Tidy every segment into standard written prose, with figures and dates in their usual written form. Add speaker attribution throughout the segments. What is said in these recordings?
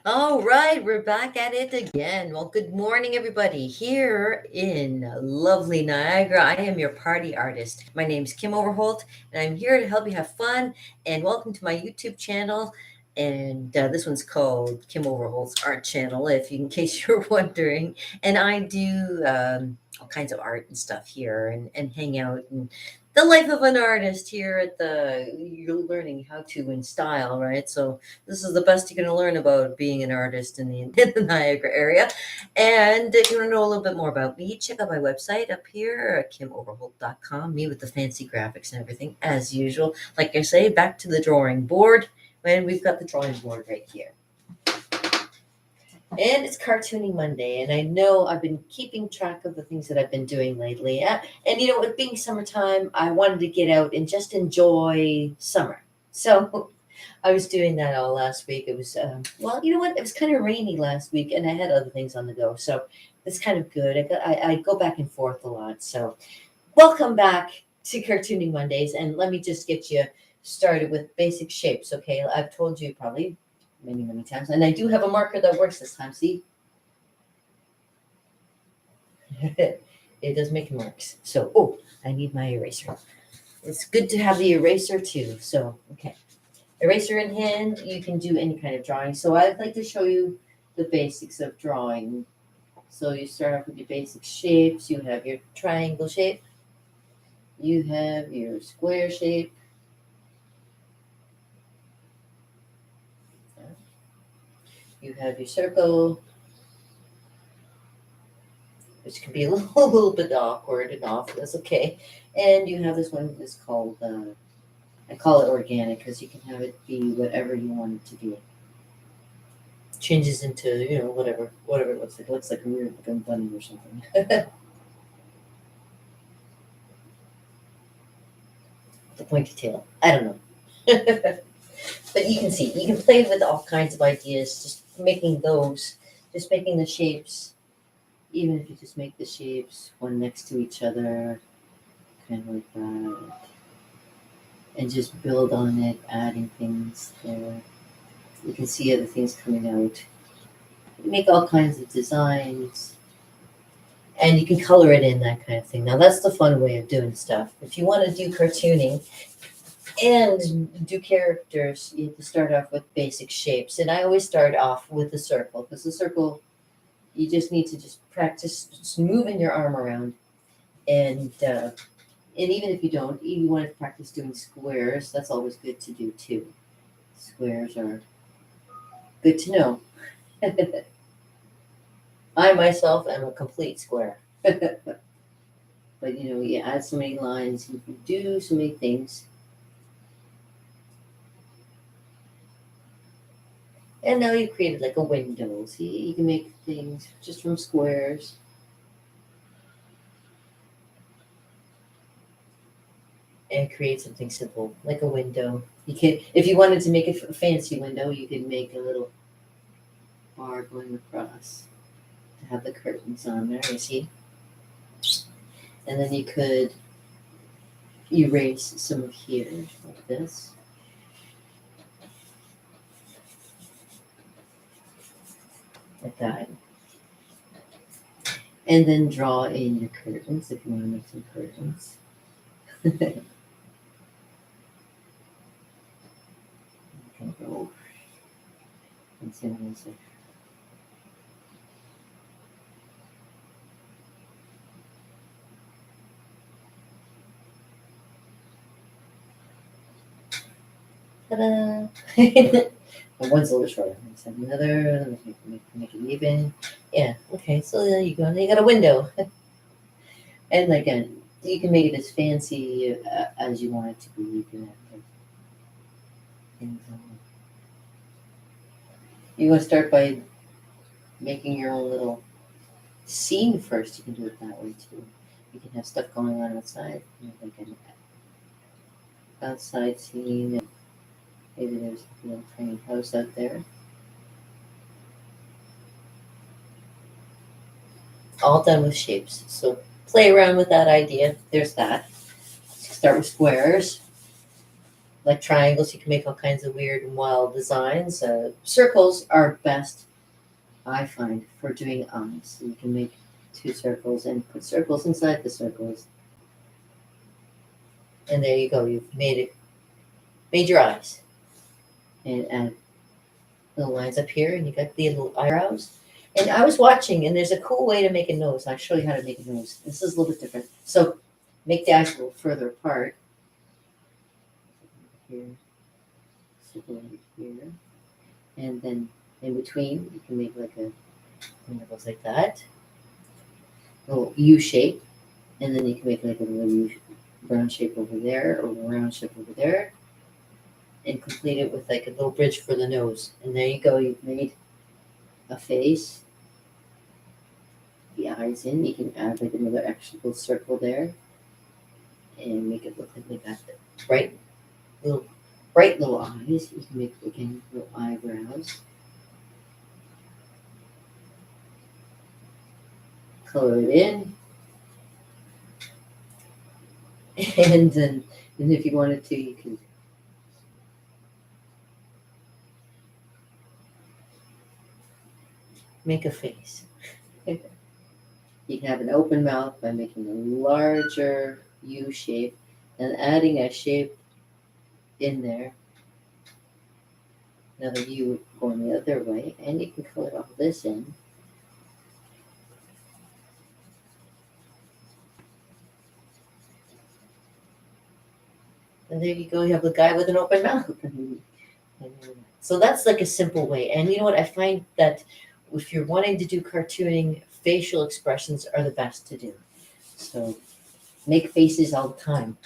Speaker 1: All right, we're back at it again. Well, good morning, everybody. Here in lovely Niagara, I am your party artist. My name's Kim Overholt, and I'm here to help you have fun. And welcome to my YouTube channel. And this one's called Kim Overholt's Art Channel, if you, in case you're wondering. And I do all kinds of art and stuff here, and hang out and the life of an artist here at the. You're learning how to in style, right? So this is the best you're going to learn about being an artist in the Niagara area. And if you want to know a little bit more about me, check out my website up here, kimoverholt.com, me with the fancy graphics and everything, as usual. Like I say, back to the drawing board, and we've got the drawing board right here. And it's Cartooning Monday, and I know I've been keeping track of the things that I've been doing lately. And you know, it being summertime, I wanted to get out and just enjoy summer. So I was doing that all last week. It was, well, you know what? It was kind of rainy last week, and I had other things on the go. So it's kind of good. I go back and forth a lot. So welcome back to Cartooning Mondays, and let me just get you started with basic shapes, okay? I've told you probably many times, and I do have a marker that works this time. See, it does make marks. So, oh, I need my eraser. It's good to have the eraser too. So, okay, eraser in hand. You can do any kind of drawing. So, I'd like to show you the basics of drawing. So, you start off with your basic shapes. You have your triangle shape. You have your square shape. You have your circle, which can be a little bit awkward and off. That's okay. And you have this one that's called, I call it organic because you can have it be whatever you want it to be. Changes into, you know, whatever it looks like. It looks like a weird looking bunny or something. The pointy tail. I don't know. But you can see, you can play with all kinds of ideas, just making the shapes, even if you just make the shapes one next to each other, kind of like that, and just build on it, adding things there. You can see other things coming out. You make all kinds of designs, and you can color it in, that kind of thing. Now, that's the fun way of doing stuff. If you want to do cartooning and do characters, you have to start off with basic shapes. And I always start off with the circle, because the circle, you just need to just practice just moving your arm around. And even if you don't, you want to practice doing squares, that's always good to do too. Squares are good to know. I myself am a complete square. But you know, you add so many lines, you can do so many things. And now you created like a window. See, you can make things just from squares. And create something simple, like a window. You can, if you wanted to make a fancy window, you could make a little bar going across to have the curtains on there, you see? And then you could erase some of here, like this. Like that. And then draw in your curtains if you want to make some curtains. Can go and see what I say. Ta-da! One's a little shorter. Let's have another. Make it even. Yeah. Okay. So there you go. You got a window. And again, you can make it as fancy as you want it to be. You can have things on. You want to start by making your own little scene first. You can do it that way too. You can have stuff going on outside, you know, like an outside scene. And maybe there's a little tiny house out there. All done with shapes. So play around with that idea. There's that. Start with squares. like triangles, you can make all kinds of weird and wild designs. Circles are best, I find, for doing eyes. So you can make two circles and put circles inside the circles. And there you go. You've made your eyes. And add little lines up here, and you got the little eyebrows. And I was watching, and there's a cool way to make a nose. I'll show you how to make a nose. This is a little bit different. So make the eyes a little further apart. Here, circle right here, and then in between, you can make like a one that goes like that, a little U shape, and then you can make like a little U brown shape over there, or round shape over there, and complete it with like a little bridge for the nose. And there you go. You've made a face. The eyes in. You can add like another extra little circle there, and make it look like they got the bright little eyes. You can make again little eyebrows. Color it in, and if you wanted to, you can make a face. You can have an open mouth by making a larger U shape and adding a shape in there. Another U going the other way, and you can color all this in. And there you go, you have the guy with an open mouth. So that's like a simple way. And you know what? I find that if you're wanting to do cartooning, facial expressions are the best to do. So make faces all the time.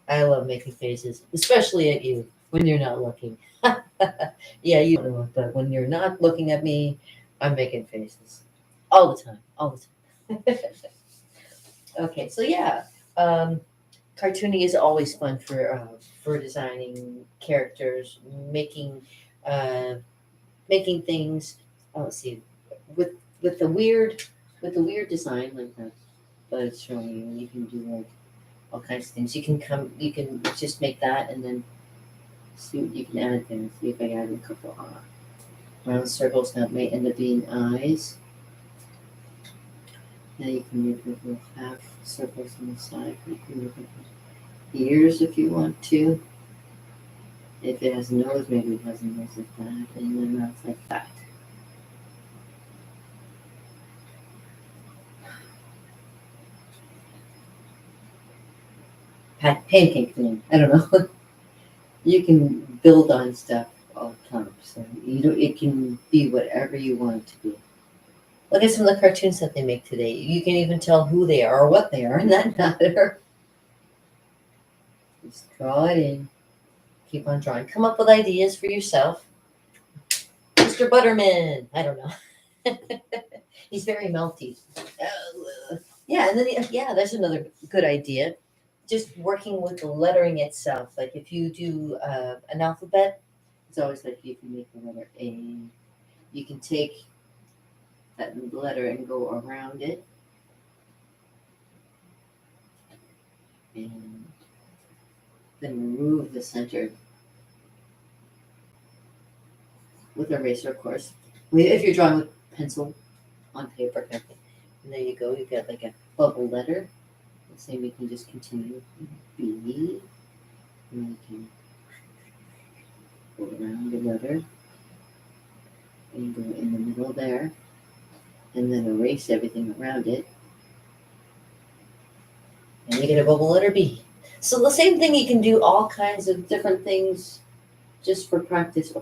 Speaker 1: I love making faces, especially at you when you're not looking. Yeah, you don't know, but when you're not looking at me, I'm making faces all the time, all the time. Okay, so yeah, cartooning is always fun for designing characters, uh, making things. Oh, let's see, with with the weird design like that it's showing you. You can do like all kinds of things. You can just make that and then see what you can add there. See if I add a couple round circles that may end up being eyes. Now you can make little half circles on the side. You can make ears if you want to. If it has a nose, maybe it has a nose like that, and then mouth like that. Pancake thing. I don't know. You can build on stuff all the time, so it can be whatever you want it to be. Look at some of the cartoons that they make today. You can even tell who they are or what they are, and that matter. Just draw it in. Keep on drawing. Come up with ideas for yourself. Mr. Butterman. I don't know. He's very melty. Yeah, and then yeah, there's another good idea. Just working with the lettering itself. Like if you do an alphabet, it's always like you can make the letter A. You can take that letter and go around it. And then remove the center with an eraser, of course. If you're drawing with pencil on paper, and there you go. You get like a bubble letter. The same, we can just continue. B. And we can go around the letter and go in the middle there, and then erase everything around it. And you get a bubble letter B. So the same thing, you can do all kinds of different things just for practice.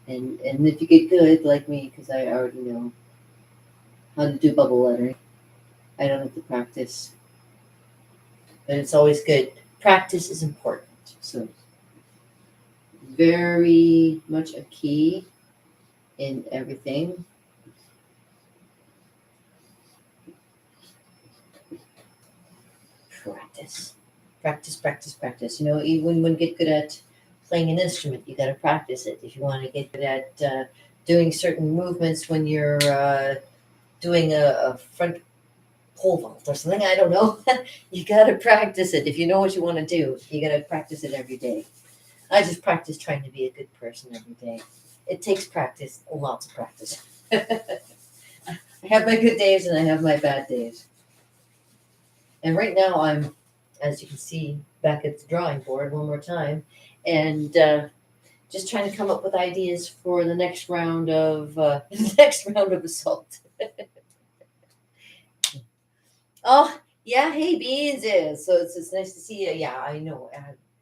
Speaker 1: And if you get good like me, because I already know how to do bubble lettering, I don't have to practice. But it's always good. Practice is important. So very much a key in everything. Practice. Practice, practice, practice. You know, even when you get good at playing an instrument, you got to practice it. If you want to get good at doing certain movements when you're doing a front pole vault or something. I don't know. You gotta practice it. If you know what you want to do, you gotta practice it every day. I just practice trying to be a good person every day. It takes practice, lots of practice. I have my good days and I have my bad days. And right now I'm, as you can see, back at the drawing board one more time, and just trying to come up with ideas for the next round of next round of assault. Oh yeah, hey Beans is. So it's nice to see you. Yeah, I know.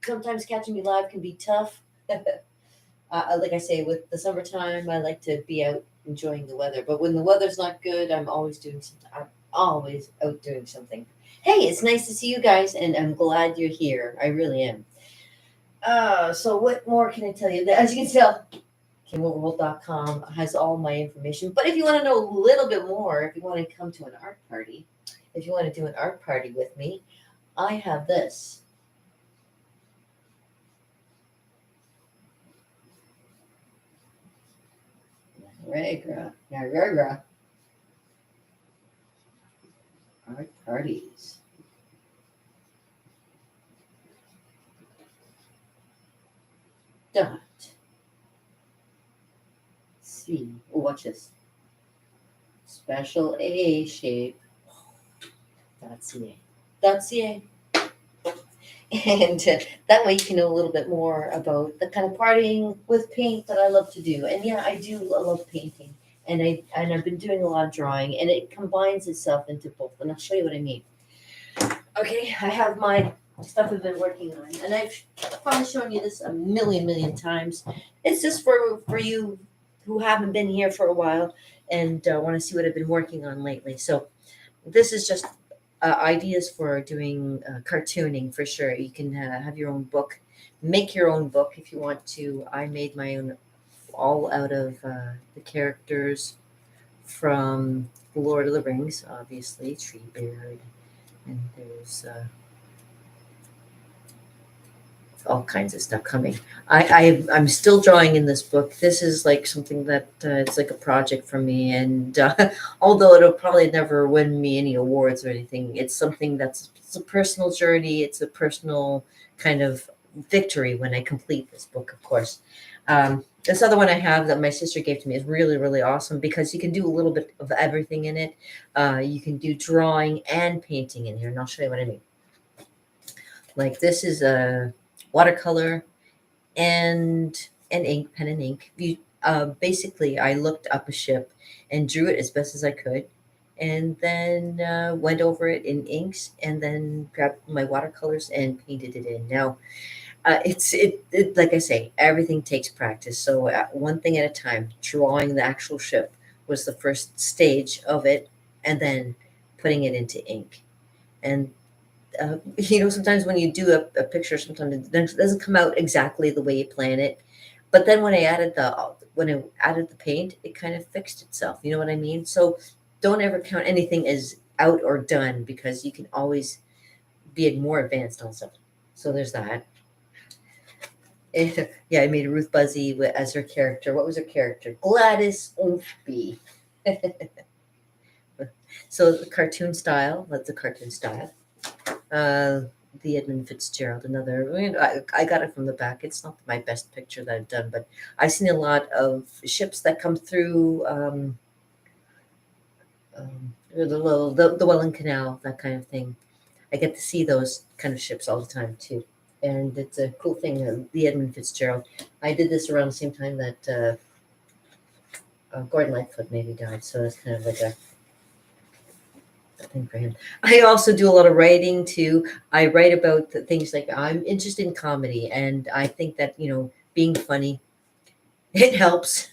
Speaker 1: Sometimes catching me live can be tough. Like I say, with the summertime, I like to be out enjoying the weather. But when the weather's not good, I'm always doing something. I'm always out doing something. Hey, it's nice to see you guys, and I'm glad you're here. I really am. So what more can I tell you? As you can tell, KimOverholt.com has all my information. But if you want to know a little bit more, if you want to come to an art party, if you want to do an art party with me, I have this. Art parties. Dot. C. Oh, watch this. Special A shape. .ca. .ca. And that way you can know a little bit more about the kind of partying with paint that I love to do. And yeah, I do love painting. And I've been doing a lot of drawing, and it combines itself into both. And I'll show you what I mean. Okay, I have my stuff I've been working on, and I've probably shown you this a million times. It's just for you who haven't been here for a while and want to see what I've been working on lately. So this is just ideas for doing cartooning for sure. You can have your own book, make your own book if you want to. I made my own all out of the characters from Lord of the Rings, obviously, Treebeard, and there's all kinds of stuff coming. I'm still drawing in this book. This is like something that it's like a project for me, and although it'll probably never win me any awards or anything, it's something it's a personal journey. It's a personal kind of victory when I complete this book, of course. This other one I have that my sister gave to me is really awesome because you can do a little bit of everything in it. You can do drawing and painting in here, and I'll show you what I mean. Like this is a watercolor and an ink, pen and ink. Basically, I looked up a ship and drew it as best as I could, and then went over it in inks, and then grabbed my watercolors and painted it in. Now, it like I say, everything takes practice. So one thing at a time. Drawing the actual ship was the first stage of it, and then putting it into ink. And sometimes when you do a picture, sometimes it doesn't come out exactly the way you plan it. But then when I added the paint, it kind of fixed itself. You know what I mean? So don't ever count anything as out or done because you can always be more advanced on stuff. So there's that. Yeah, I made Ruth Buzzy as her character. What was her character? Gladys Oofby. So the cartoon style. That's a cartoon style. The Edmund Fitzgerald, another. I got it from the back. It's not my best picture that I've done, but I've seen a lot of ships that come through the Welland Canal, that kind of thing. I get to see those kind of ships all the time too, and it's a cool thing. The Edmund Fitzgerald. I did this around the same time that Gordon Lightfoot maybe died, so it's kind of like a thing for him. I also do a lot of writing too. I write about the things like I'm interested in comedy, and I think that being funny, it helps,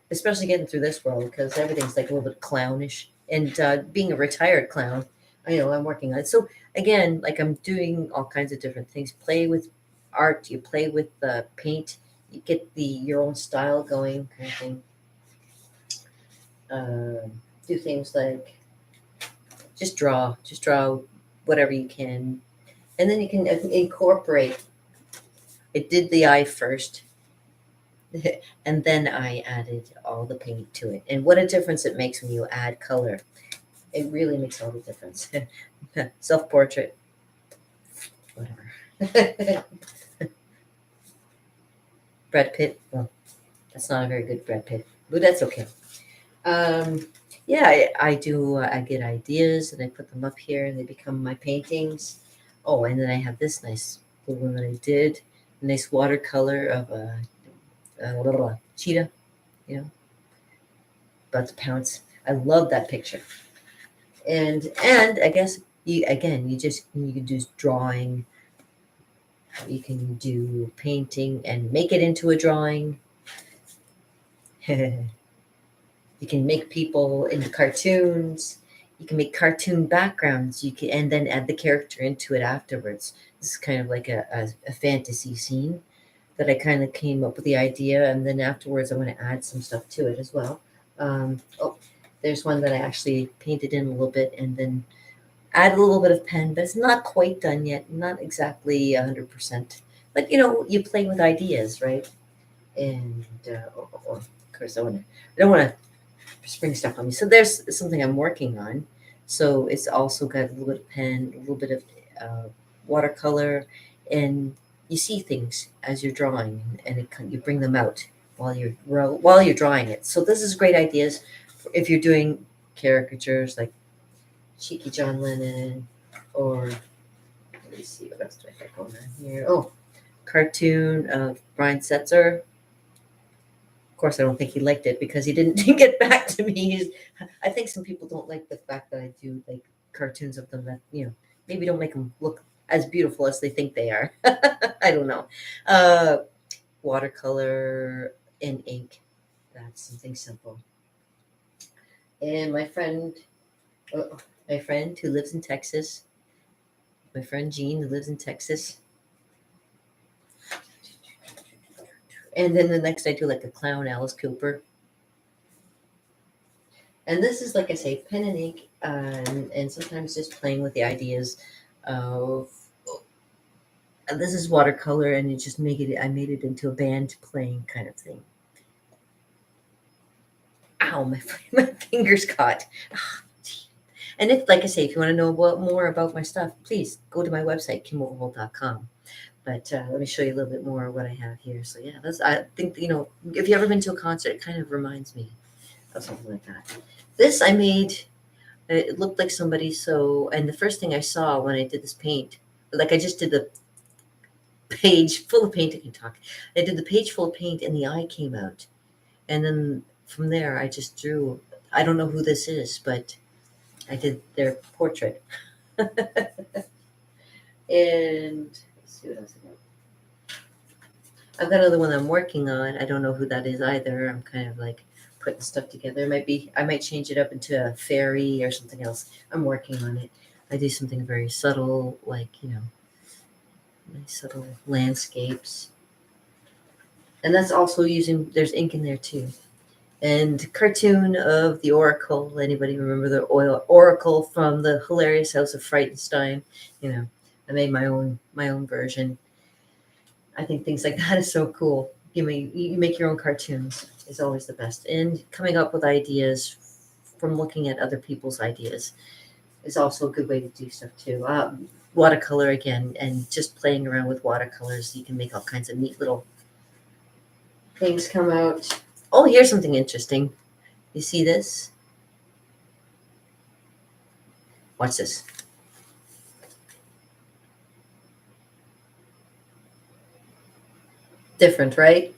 Speaker 1: especially getting through this world because everything's like a little bit clownish. And being a retired clown, I'm working on it. So again, like I'm doing all kinds of different things. Play with art, you play with paint, you get your own style going, kind of thing. Do things like just draw whatever you can, and then you can incorporate. It did the eye first, and then I added all the paint to it. And what a difference it makes when you add color. It really makes all the difference. Self-portrait, whatever. Brad Pitt. Well, that's not a very good Brad Pitt, but that's okay. Um, yeah, I do. I get ideas and I put them up here, and they become my paintings. Oh, and then I have this nice little one that I did. A nice watercolor of a little cheetah. You know, about to pounce. I love that picture. And I guess you can do drawing. You can do painting and make it into a drawing. You can make people into cartoons. You can make cartoon backgrounds. You can and then add the character into it afterwards. This is kind of like a fantasy scene that I kind of came up with the idea, and then afterwards I want to add some stuff to it as well. Oh, there's one that I actually painted in a little bit and then add a little bit of pen, but it's not quite done yet. Not exactly 100%. But you play with ideas, right? And of course, I don't want to spring stuff on me. So there's something I'm working on. So it's also got a little bit of pen, a little bit of watercolor, and you see things as you're drawing, and you bring them out while you're drawing it. So this is great ideas if you're doing caricatures like Cheeky John Lennon, or let me see what else do I have going on here. Oh, cartoon of Brian Setzer. Of course, I don't think he liked it because he didn't get back to me. I think some people don't like the fact that I do like cartoons of them that maybe don't make them look as beautiful as they think they are. I don't know. Uh, Watercolor and ink. That's something simple. And my friend who lives in Texas, my friend Jean who lives in Texas. And then the next I do like a clown, Alice Cooper. And this is, like I say, pen and ink, and sometimes just playing with the ideas of. And this is watercolor, and you just I made it into a band playing kind of thing. Ow, my fingers caught. And like I say, if you want to know more about my stuff, please go to my website, KimOverholt.com. But let me show you a little bit more of what I have here. So yeah, I think if you've ever been to a concert, it kind of reminds me of something like that. This I made. It looked like somebody. And the first thing I saw when I did this paint, like I just did the page full of paint. I can talk. I did the page full of paint, and the eye came out. And then from there, I just drew. I don't know who this is, but I did their portrait. And let's see what else I got. I've got another one I'm working on. I don't know who that is either. I'm kind of like putting stuff together. I might change it up into a fairy or something else. I'm working on it. I do something very subtle, like, nice subtle landscapes. And that's also there's ink in there too. And cartoon of the Oracle. Anybody remember the Oracle from the hilarious House of Frightenstein? I made my own version. I think things like that is so cool. You make your own cartoons is always the best. And coming up with ideas from looking at other people's ideas is also a good way to do stuff too. Watercolor again, and just playing around with watercolors, you can make all kinds of neat little things come out. Oh, here's something interesting. You see this? Watch this. Different, right?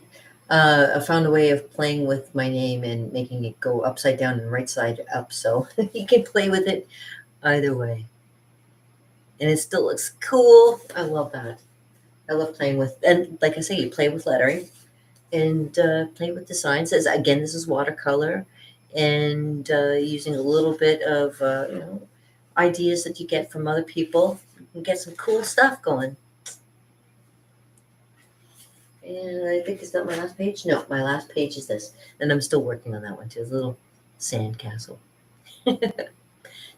Speaker 1: I found a way of playing with my name and making it go upside down and right side up, so you can play with it either way. And it still looks cool. I love that. I love playing with, and like I say, you play with lettering and play with designs. Again, this is watercolor, and using a little bit of ideas that you get from other people. You can get some cool stuff going. And I think is that my last page? No, my last page is this, and I'm still working on that one too. A little sand castle.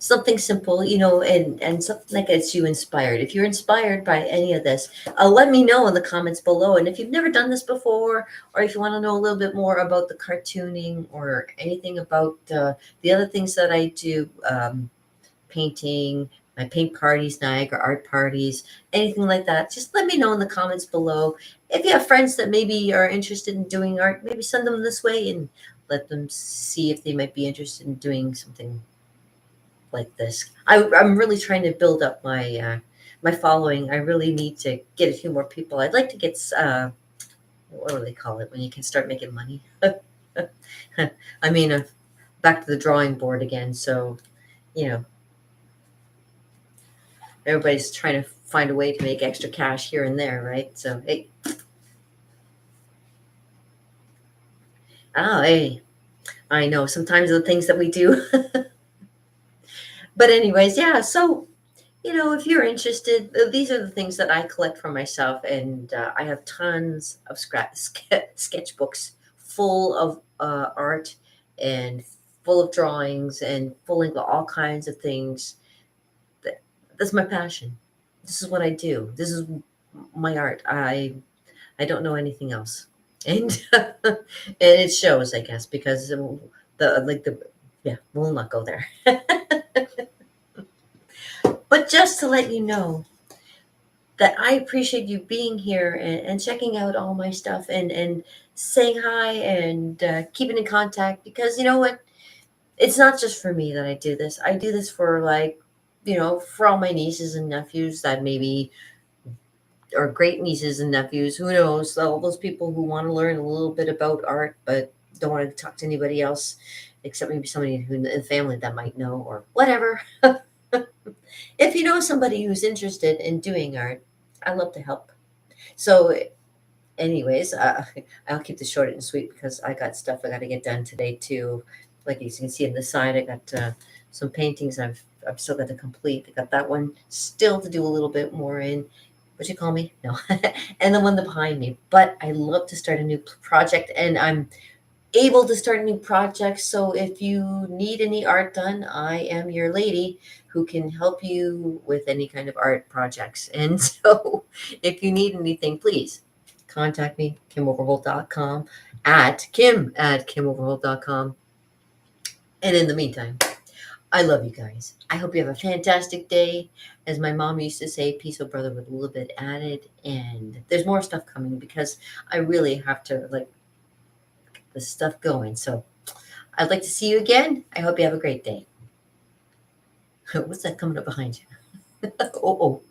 Speaker 1: something simple, and something that gets you inspired. If you're inspired by any of this, let me know in the comments below. And if you've never done this before, or if you want to know a little bit more about the cartooning or anything about the other things that I do, painting, my paint parties, Niagara art parties, anything like that, just let me know in the comments below. If you have friends that maybe are interested in doing art, maybe send them this way and let them see if they might be interested in doing something like this. I'm really trying to build up my following. I really need to get a few more people. I'd like to get what do they call it when you can start making money? I mean, back to the drawing board again. So, you know, everybody's trying to find a way to make extra cash here and there, right? So, hey, hey, I know sometimes the things that we do. But anyways, yeah. So if you're interested, these are the things that I collect for myself, and I have tons of sketchbooks full of art and full of drawings and full of all kinds of things. That's my passion. This is what I do. This is my art. I don't know anything else, and and it shows, I guess, because the yeah, we'll not go there. But just to let you know that I appreciate you being here and checking out all my stuff and saying hi and keeping in contact, because you know what? It's not just for me that I do this. I do this for for all my nieces and nephews that maybe or great nieces and nephews, who knows, all those people who want to learn a little bit about art but don't want to talk to anybody else except maybe somebody who in the family that might know or whatever. If you know somebody who's interested in doing art, I love to help. So, anyways, I'll keep this short and sweet because I got stuff I got to get done today too. Like you can see on the side, I got some paintings I've still got to complete. I got that one still to do a little bit more in. What you call me? No, and the one behind me. But I love to start a new project, and I'm able to start new projects. So if you need any art done, I am your lady who can help you with any kind of art projects. And so if you need anything, please contact me, KimOverholt.com, at Kim@KimOverholt.com. And in the meantime, I love you guys. I hope you have a fantastic day. As my mom used to say, peace, oh brother, with a little bit added. And there's more stuff coming because I really have to get this stuff going. So I'd like to see you again. I hope you have a great day. What's that coming up behind you? Oh, oh.